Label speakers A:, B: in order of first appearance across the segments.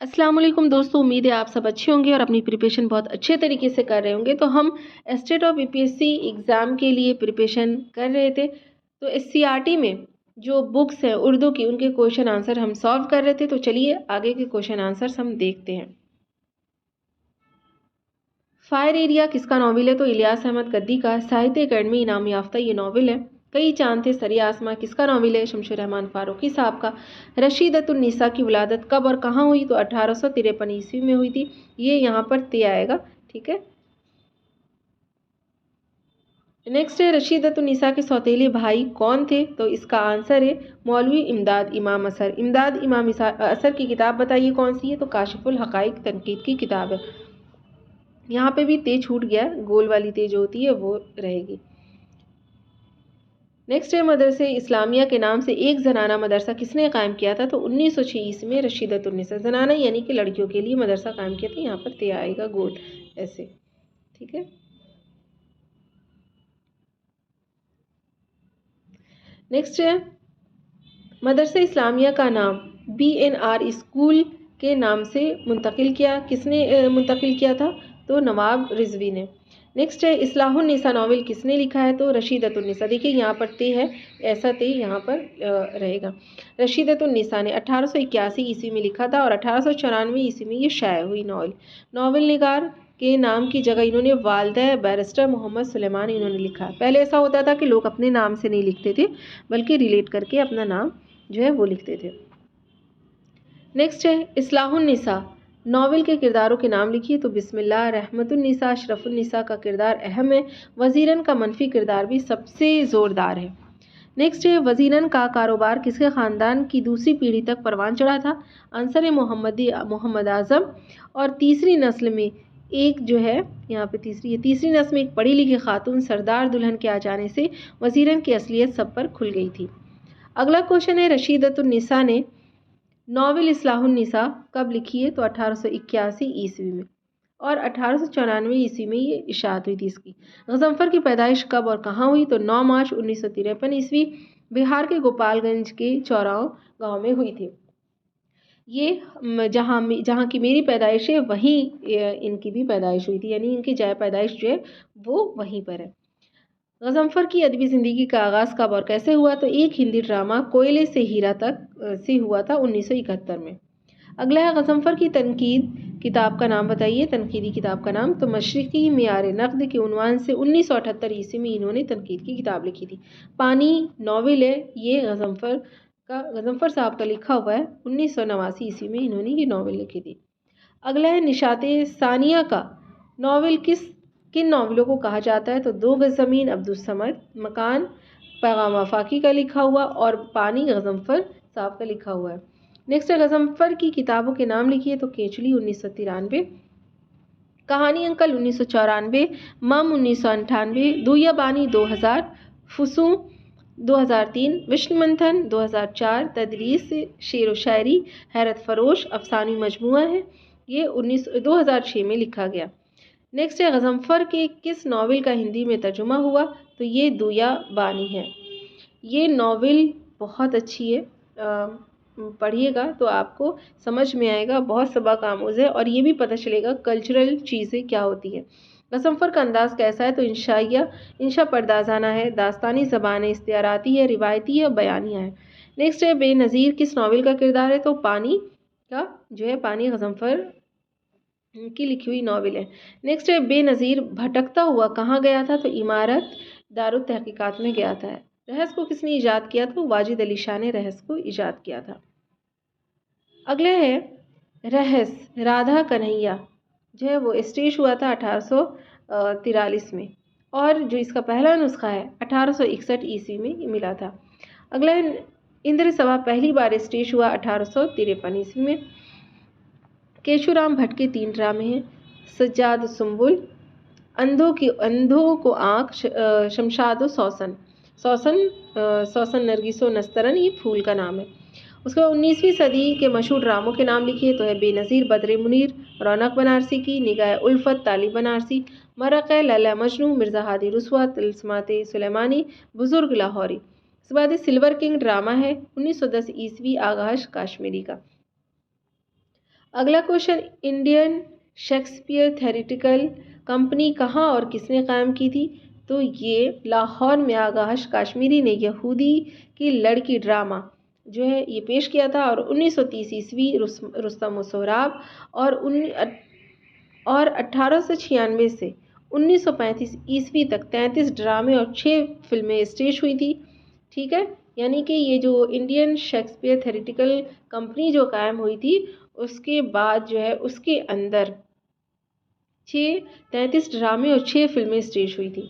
A: अस्सलाम वालेकुम दोस्तों, उम्मीद है आप सब अच्छे होंगे और अपनी प्रिपरेशन बहुत अच्छे तरीके से कर रहे होंगे। तो हम स्टेट ऑफ यूपीएससी एग्ज़ाम के लिए प्रिपरेशन कर रहे थे। तो एससीईआरटी में जो बुक्स हैं उर्दू की, उनके क्वेश्चन आंसर हम सॉल्व कर रहे थे। तो चलिए आगे के क्वेश्चन आंसर्स हम देखते हैं। फायर एरिया किसका नावल है? तो इलियास अहमद कद्दी का साहित्य अकेडमी इनाम याफ्ता ये नावल है। कई चांद थे सरिया आसमां किसका नावल है? शमशुर रहमान फारूकी साहब का। रशीदतुन्निसा की विलादत कब और कहाँ हुई? तो 1853 ईस्वी में हुई थी। ये यहाँ पर ते आएगा, ठीक है। नेक्स्ट है रशीदतुन्निसा के सौतेले भाई कौन थे? तो इसका आंसर है मौलवी इमदाद इमाम असर। इमदाद इमाम असर की किताब बताइए कौन सी है? तो काशिफुल हकाइक तनकीद की किताब है। यहाँ पे भी ते छूट गया, गोल वाली ते जो होती है वो रहेगी। नेक्स्ट है मदरसे इस्लामिया के नाम से एक जनाना मदरसा किसने कायम किया था? तो 1906 ईस्वी में रशीदतुन्निसा। जनाना यानी कि लड़कियों के लिए मदरसा कायम किया था। यहाँ पर ते आएगा गोल ऐसे, ठीक है। नेक्स्ट है मदरसा इस्लामिया का नाम BNR स्कूल के नाम से मुंतकिल किया किसने मुंतकिल किया था? तो नवाब रिजवी ने। नेक्स्ट है इस्लाहुन्निसा नावल किसने लिखा है? तो रशीदतुन्निसा। देखिए यहाँ पर ते है, ऐसा ते यहाँ पर रहेगा। रशीदतुन्निसा ने 1881 ईस्वी में लिखा था और 1894 ईस्वी में ये शाया हुई नावल। नावल निगार के नाम की जगह इन्होंने वालदा बैरिस्टर मोहम्मद सुलेमान इन्होंने लिखा। पहले ऐसा होता था कि लोग अपने नाम से नहीं लिखते थे, बल्कि रिलेट करके अपना नाम जो है वो लिखते थे। नेक्स्ट है इस्लाहुन्निसा नावल के किरदारों के नाम लिखिए। तो बिस्मिल्लाह, रहमतुन्निसा, अशरफुन्निसा का किरदार अहम है। वज़ीरन का मनफी किरदार भी सबसे ज़ोरदार है। नेक्स्ट है वज़ीरन का कारोबार किसके ख़ानदान की दूसरी पीढ़ी तक परवान चढ़ा था? आंसर है मोहम्मद आज़म। और तीसरी नस्ल में एक जो है यहाँ पे तीसरी नस्ल में एक पढ़ी लिखी खातून सरदार दुल्हन के आ जाने से वज़ीरन की असलियत सब पर खुल गई थी। अगला क्वेश्चन है रशीदतुन्निसा ने नावल इस्लाहुन्निसा कब लिखी है? तो 1881 ईस्वी में। और 1894 ईस्वी में ये इशाअत हुई थी इसकी। गज़नफ़र की पैदाइश कब और कहाँ हुई? तो 9 मार्च 1953 ईस्वी बिहार के गोपालगंज के चौराव गांव में हुई थी। ये जहाँ की मेरी पैदाइश है वहीं इनकी भी पैदाइश हुई थी, यानी इनकी जाए पैदाइश जो है वो वहीं पर है। गज़नफ़र की अदबी ज़िंदगी का आगाज़ कब और कैसे हुआ? तो एक हिंदी ड्रामा कोयले से हीरा तक से हुआ था 1971 में। अगला है गज़नफ़र की तनकीद किताब का नाम बताइए, तनकीदी किताब का नाम। तो मशरिकी मियार नक़्द के उन्वान से 1978 ईस्वी में इन्होंने तनकीद की किताब लिखी थी। पानी नावल है, ये गज़नफ़र साहब का लिखा हुआ है। 1989 ईस्वी में इन्होंने ये नावल लिखी थी। अगला है निशाते सानिया का नावल किन नावलों को कहा जाता है? तो 2 गज़ ज़मीन अब्दुस समद, मकान पैगाम आफाकी का लिखा हुआ और पानी गज़नफ़र साहब का लिखा हुआ है। नेक्स्ट है गज़नफ़र की किताबों के नाम लिखिए। तो केचुली 1993, कहानी अंकल 1994, मम 1998, दुया बानी 2000, फुसूं 2003, विष्णु मंथन 2004, तदरीस शेर व शायरी हैरत फरोश अफसानी मजमुआ है, ये 2006 में लिखा गया। नेक्स्ट है गज़नफ़र के किस नावल का हिंदी में तर्जुमा हुआ? तो ये दुया बानी है। ये नावल बहुत अच्छी है, पढ़िएगा तो आपको समझ में आएगा, बहुत सबक आमोज़ है और ये भी पता चलेगा कल्चरल चीज़ें क्या होती है। गज़नफ़र का अंदाज़ कैसा है? तो इंशा पर्दाज़ाना है, दास्तानी ज़बान है, इख्तियाराती है, रिवायती है, बयानिया है। नेक्स्ट है बेनज़ीर किस नावल का किरदार है? तो पानी का जो है पानी गज़नफ़र की लिखी हुई नावल है। नेक्स्ट है बेनज़ीर भटकता हुआ कहाँ गया था? तो इमारत दारुत तहकीकात में गया था। रहस को किसने ईजाद किया? तो वाजिद अली शाह ने रहस को ईजाद किया था। अगला है रहस राधा कन्हैया जो है वो स्टेज हुआ था 1843 में और जो इसका पहला नुस्खा है 1861 ईस्वी में मिला था। अगला है इंद्र सभा पहली बार स्टेज हुआ 1853 ईस्वी में। केशुराम भट्ट के 3 ड्रामे हैं, सज्जाद सुंबुल, अंधों को आँख, शमशाद सौसन। सौसन नरगिसो नस्तरन ये फूल का नाम है। उसके बाद 19वीं सदी के मशहूर ड्रामों के नाम लिखिए। तो है बेनज़ीर बद्र मुनीर, रौनक बनारसी की, निगाह उल्फत तालिब बनारसी, मरक़ लैला मजनू, मिर्ज़ा हादी रुसवा, तिल्स्मात सुलेमानी, बुज़ुर्ग लाहौरी। इसके बाद सिल्वर किंग ड्रामा है 1910 ईस्वी आगाश काश्मीरी का। अगला question, Indian Shakespeare theoretical company कहाँ और किसने कायम की थी? तो ये लाहौर में आगाश काश्मीरी ने यहूदी की लड़की ड्रामा जो है ये पेश किया था। और 1930 ईस्वी रुस्तम और सोहराब और 1896 से 1935 ईस्वी तक 33 ड्रामे और 6 फिल्में स्टेज हुई थी। ठीक है, यानी कि ये जो इंडियन शेक्सपियर थेरेटिकल कंपनी जो कायम हुई थी उसके बाद जो है उसके अंदर 33 ड्रामे और 6 फिल्में स्टेज हुई थी।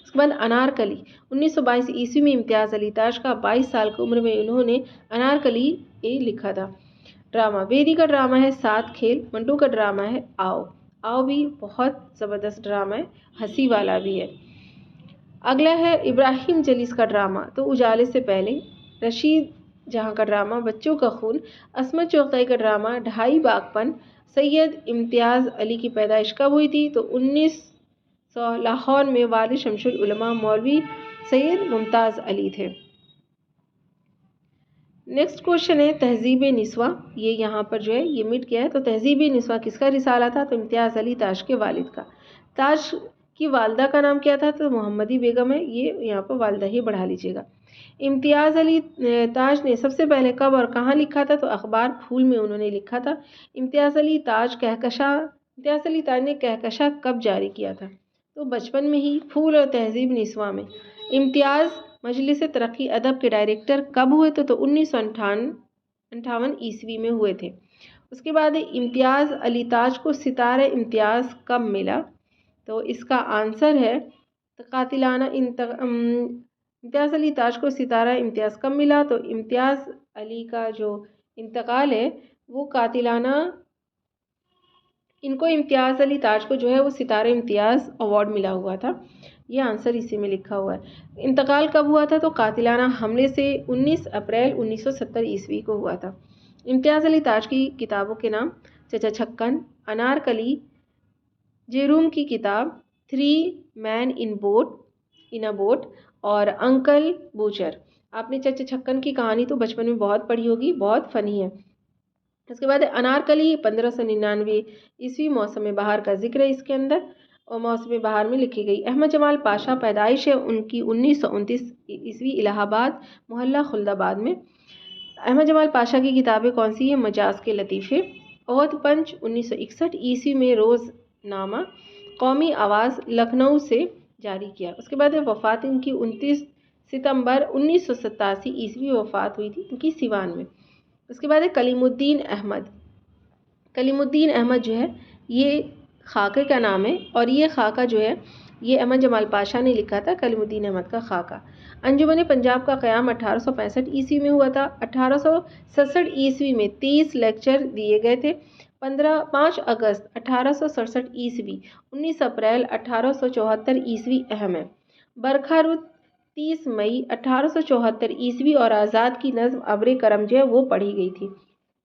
A: उसके बाद अनारकली 1922 ईस्वी में इम्तियाज़ अली ताज का 22 साल की उम्र में उन्होंने अनारकली ये लिखा था ड्रामा। बेदी का ड्रामा है सात खेल। मंटू का ड्रामा है आओ। आओ भी बहुत ज़बरदस्त ड्रामा है, हंसी वाला भी है। अगला है इब्राहिम जलीस का ड्रामा तो उजाले से पहले। रशीद जहाँ का ड्रामा बच्चों का खून। असमत चौकताई का ड्रामा ढाई बागपन। सैयद इम्तियाज़ अली की पैदाइश कब हुई थी? तो 1900 लाहौर में वालिद शमशुल उलमा मौलवी सैयद मुमताज़ अली थे। नेक्स्ट क्वेश्चन है तहजीब निस्वा। ये यहाँ पर जो है ये मिट गया है। तो तहजीब निस्वा किसका रिसाला था? तो इम्तियाज़ अली ताज के वालिद का। ताज की वालदा का नाम क्या था? तो मोहम्मदी बेगम है। ये यहाँ पर वालदा ही बढ़ा लीजिएगा। इम्तियाज़ अली ताज ने सबसे पहले कब और कहाँ लिखा था? तो अखबार फूल में उन्होंने लिखा था। इम्तियाज़ अली ताज ने कहकशा कब जारी किया था? तो बचपन में ही। फूल और तहजीब निस्वा में इम्तियाज़ मजलिस तरक्की अदब के डायरेक्टर कब हुए थे? तो 1958 ईस्वी में हुए थे। उसके बाद इम्तियाज़ अली ताज को सितारा इम्तियाज़ कब मिला? तो इसका आंसर है कातिलाना इम्तियाज़ अली ताज को सितारा इम्तियाज़ कब मिला? तो इम्तियाज़ अली का जो इंतकाल है वो कातिलाना, इनको इम्तियाज़ अली ताज को जो है वो सितारा इम्तियाज़ अवार्ड मिला हुआ था। ये आंसर इसी में लिखा हुआ है। इंतकाल कब हुआ था? तो कातिलाना हमले से 19 अप्रैल 1970 ईस्वी को हुआ था। इम्तियाज़ अली ताज की किताबों के नाम चचा छक्कन, अनारकली, जेरूम की किताब, three man in a boat और अंकल बूचर। आपने चचा छक्कन की कहानी तो बचपन में बहुत पढ़ी होगी, बहुत फनी है। इसके बाद अनारकली 1599 ईस्वी मौसम बहार का जिक्र है इसके अंदर और मौसम बहार में लिखी गई। अहमद जमाल पाशा पैदाइश है उनकी 1929 ईस्वी इलाहाबाद मोहल्ला खुल्दाबाद में। अहमद जमाल पाशा की किताबें कौन सी है? मजाज के लतीफ़े। ओहद पंच 1961 ईस्वी में रोज़नामा कौमी आवाज़ लखनऊ से जारी किया। उसके बाद वफ़ात इनकी 29 सितंबर 1987 ईस्वी वफ़ात हुई थी इनकी सिवान में। उसके बाद है कलीमुद्दीन अहमद जो है ये खाके का नाम है और ये खाका जो है ये अहमद जमाल पाशा ने लिखा था, कलीमुद्दीन अहमद का खाका। अंजुमन पंजाब का क़याम 1865 ईस्वी में हुआ था। 1867 ईस्वी में 30 लेक्चर दिए गए थे। 5 अगस्त 1867 ईस्वी 19 अप्रैल 1874 ईस्वी अहम है। बरखा रुत 30 मई 1874 ईस्वी और आज़ाद की नज़्म अब्र करम जो है वो पढ़ी गई थी।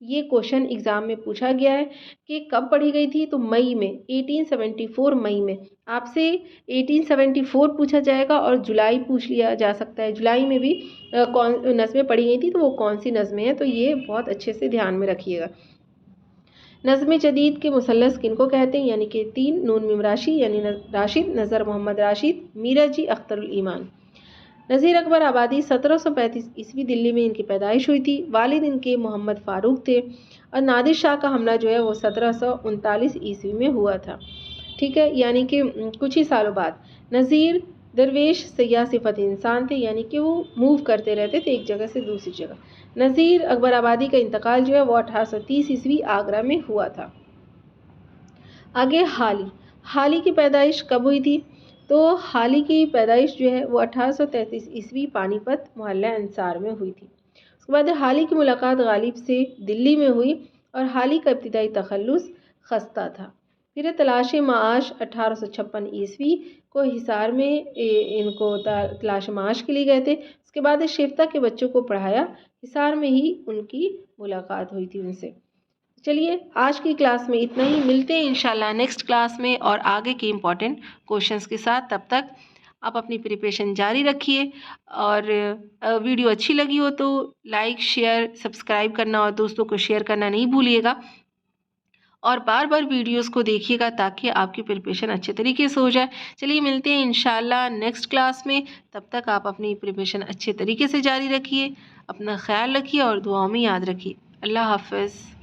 A: ये क्वेश्चन एग्ज़ाम में पूछा गया है कि कब पढ़ी गई थी? तो मई में 1874 मई में। आपसे 1874 पूछा जाएगा और जुलाई पूछ लिया जा सकता है। जुलाई में भी कौन नज़में पढ़ी गई थी तो वो कौन सी नज़में हैं? तो ये बहुत अच्छे से ध्यान में रखिएगा। नज़्म जदीद के मुसल्लस किनको कहते हैं? यानी कि 3 नून मीम राशि यानी राशिद, नज़र मोहम्मद राशिद, मीरा जी अख्तरुल ईमान। नज़ीर अकबर आबादी 1735 ईस्वी दिल्ली में इनकी पैदाइश हुई थी। वालिद इनके मोहम्मद फ़ारूक थे और नादिर शाह का हमला जो है वो 1739 ईस्वी में हुआ था। ठीक है, यानी कि कुछ ही सालों बाद। नज़ीर दरवेश सयाह सिफत इंसान थे, यानी कि वो मूव करते रहते थे एक जगह से दूसरी जगह। नज़ीर अकबर आबादी का इंतकाल जो है वो 1830 ईस्वी आगरा में हुआ था। आगे हाली की पैदाइश कब हुई थी? तो हाली की पैदाइश जो है वो 1833 ईस्वी पानीपत मोहल्ला अंसार में हुई थी। उसके बाद हाली की मुलाकात गालिब से दिल्ली में हुई और हाली का इब्तिदाई तखल्लुस खस्ता था। फिर तलाश माश 1856 ईस्वी को हिसार में इनको तलाश माश के लिए गए थे। उसके बाद शेफ्ता के बच्चों को पढ़ाया। हिसार में ही उनकी मुलाकात हुई थी उनसे। चलिए आज की क्लास में इतना ही। मिलते हैं इंशाल्लाह नेक्स्ट क्लास में और आगे के इम्पॉर्टेंट क्वेश्चंस के साथ। तब तक आप अपनी प्रिपरेशन जारी रखिए और वीडियो अच्छी लगी हो तो लाइक शेयर सब्सक्राइब करना और दोस्तों को शेयर करना नहीं भूलिएगा। और बार बार वीडियोस को देखिएगा ताकि आपकी प्रिपरेशन अच्छे तरीके से हो जाए। चलिए मिलते हैं इंशाल्लाह नेक्स्ट क्लास में। तब तक आप अपनी प्रिपरेशन अच्छे तरीके से जारी रखिए, अपना ख्याल रखिए और दुआओं में याद रखिए। अल्लाह हाफ़िज़।